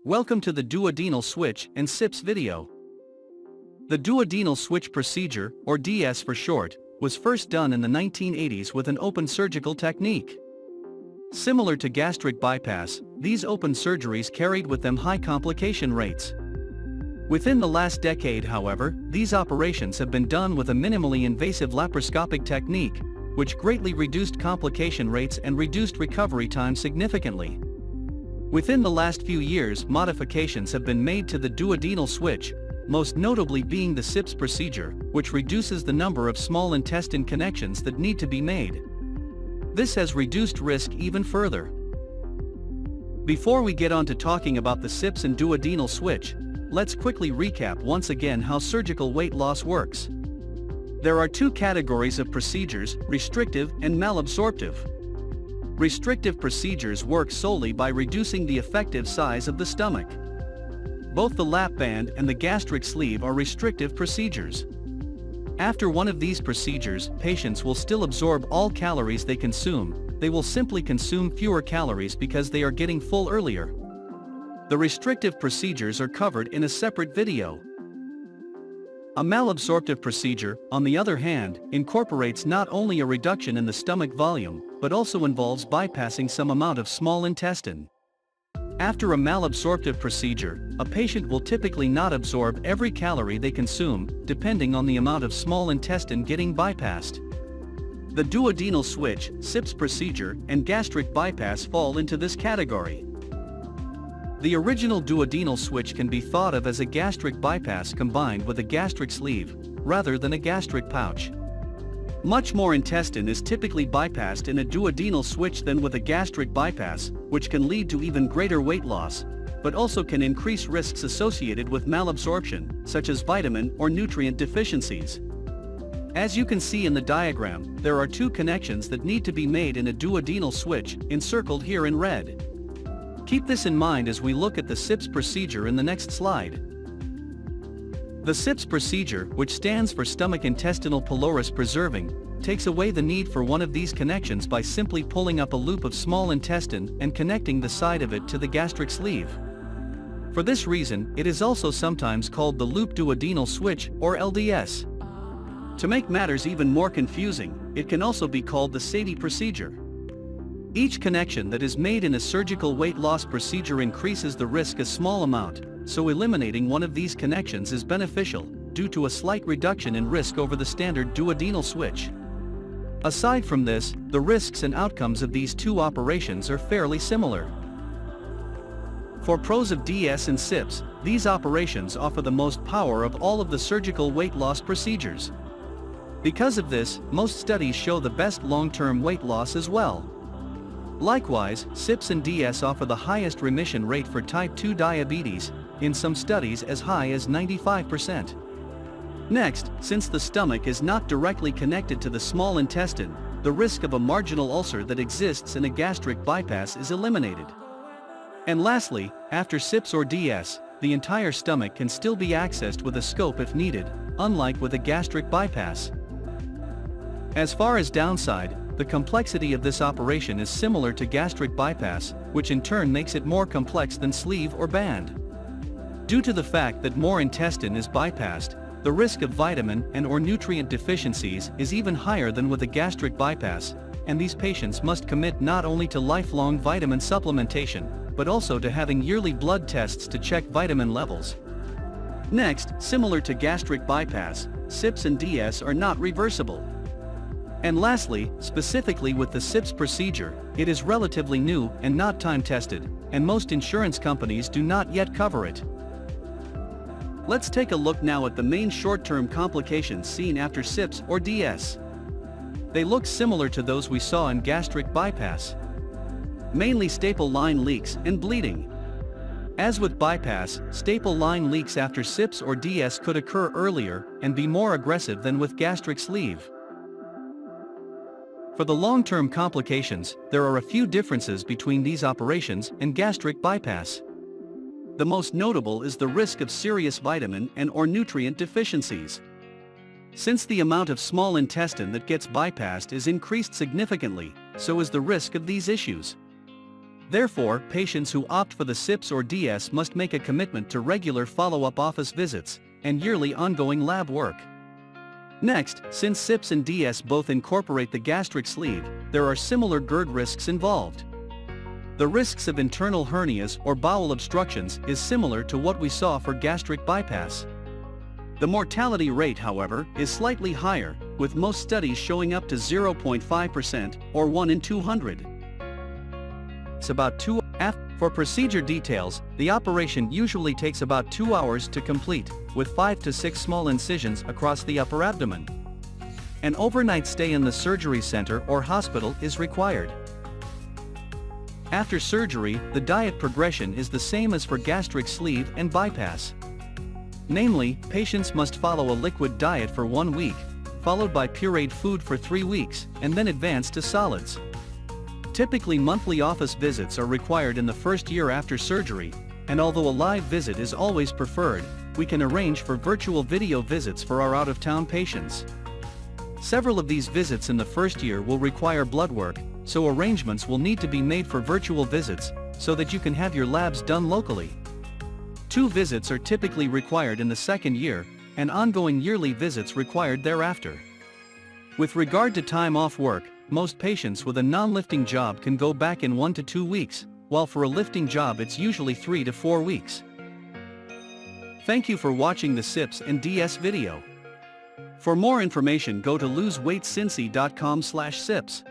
Welcome to the duodenal switch and SIPS video. The duodenal switch procedure, or DS for short, was first done in the 1980s with an open surgical technique. Similar to gastric bypass, these open surgeries carried with them high complication rates. Within the last decade, however, these operations have been done with a minimally invasive laparoscopic technique, which greatly reduced complication rates and reduced recovery time significantly. Within the last few years, modifications have been made to the duodenal switch, most notably being the SIPS procedure, which reduces the number of small intestine connections that need to be made. This has reduced risk even further. Before we get on to talking about the SIPS and duodenal switch, let's quickly recap once again how surgical weight loss works. There are two categories of procedures, restrictive and malabsorptive. Restrictive procedures work solely by reducing the effective size of the stomach. Both the lap band and the gastric sleeve are restrictive procedures. After one of these procedures, patients will still absorb all calories they consume, they will simply consume fewer calories because they are getting full earlier. The restrictive procedures are covered in a separate video. A malabsorptive procedure, on the other hand, incorporates not only a reduction in the stomach volume, but also involves bypassing some amount of small intestine. After a malabsorptive procedure, a patient will typically not absorb every calorie they consume, depending on the amount of small intestine getting bypassed. The duodenal switch, SIPS procedure, and gastric bypass fall into this category. The original duodenal switch can be thought of as a gastric bypass combined with a gastric sleeve, rather than a gastric pouch. Much more intestine is typically bypassed in a duodenal switch than with a gastric bypass, which can lead to even greater weight loss, but also can increase risks associated with malabsorption, such as vitamin or nutrient deficiencies. As you can see in the diagram, there are two connections that need to be made in a duodenal switch, encircled here in red. Keep this in mind as we look at the SIPS procedure in the next slide. The SIPS procedure, which stands for stomach intestinal pylorus preserving, takes away the need for one of these connections by simply pulling up a loop of small intestine and connecting the side of it to the gastric sleeve. For this reason, it is also sometimes called the loop duodenal switch, or LDS. To make matters even more confusing, it can also be called the SADI procedure. Each connection that is made in a surgical weight loss procedure increases the risk a small amount, so eliminating one of these connections is beneficial, due to a slight reduction in risk over the standard duodenal switch. Aside from this, the risks and outcomes of these two operations are fairly similar. For pros of DS and SIPS, these operations offer the most power of all of the surgical weight loss procedures. Because of this, most studies show the best long-term weight loss as well. Likewise, SIPS and DS offer the highest remission rate for type 2 diabetes, in some studies as high as 95%. Next, since the stomach is not directly connected to the small intestine, the risk of a marginal ulcer that exists in a gastric bypass is eliminated. And lastly, after SIPS or DS, the entire stomach can still be accessed with a scope if needed, unlike with a gastric bypass. As far as downside, the complexity of this operation is similar to gastric bypass, which in turn makes it more complex than sleeve or band. Due to the fact that more intestine is bypassed, the risk of vitamin and/or nutrient deficiencies is even higher than with a gastric bypass, and these patients must commit not only to lifelong vitamin supplementation, but also to having yearly blood tests to check vitamin levels. Next, similar to gastric bypass, SIPS and DS are not reversible. And lastly, specifically with the SIPS procedure, it is relatively new and not time-tested, and most insurance companies do not yet cover it. Let's take a look now at the main short-term complications seen after SIPS or DS. They look similar to those we saw in gastric bypass. Mainly staple line leaks and bleeding. As with bypass, staple line leaks after SIPS or DS could occur earlier and be more aggressive than with gastric sleeve. For the long-term complications, there are a few differences between these operations and gastric bypass. The most notable is the risk of serious vitamin and/or nutrient deficiencies. Since the amount of small intestine that gets bypassed is increased significantly, so is the risk of these issues. Therefore, patients who opt for the SIPS or DS must make a commitment to regular follow-up office visits and yearly ongoing lab work. Next, since SIPS and DS both incorporate the gastric sleeve, there are similar GERD risks involved. The risks of internal hernias or bowel obstructions is similar to what we saw for gastric bypass. The mortality rate, however, is slightly higher, with most studies showing up to 0.5% or 1 in 200. It's about 2 hours. For procedure details, the operation usually takes about 2 hours to complete, with 5 to 6 small incisions across the upper abdomen. An overnight stay in the surgery center or hospital is required. After surgery, the diet progression is the same as for gastric sleeve and bypass. Namely, patients must follow a liquid diet for 1 week, followed by pureed food for 3 weeks, and then advance to solids. Typically, monthly office visits are required in the first year after surgery, and although a live visit is always preferred, we can arrange for virtual video visits for our out-of-town patients. Several of these visits in the first year will require blood work, so arrangements will need to be made for virtual visits, so that you can have your labs done locally. 2 visits are typically required in the second year, and ongoing yearly visits required thereafter. With regard to time off work, most patients with a non-lifting job can go back in 1 to 2 weeks, while for a lifting job it's usually 3 to 4 weeks. Thank you for watching the SIPS and DS video. For more information, go to loseweightcincy.com/SIPS.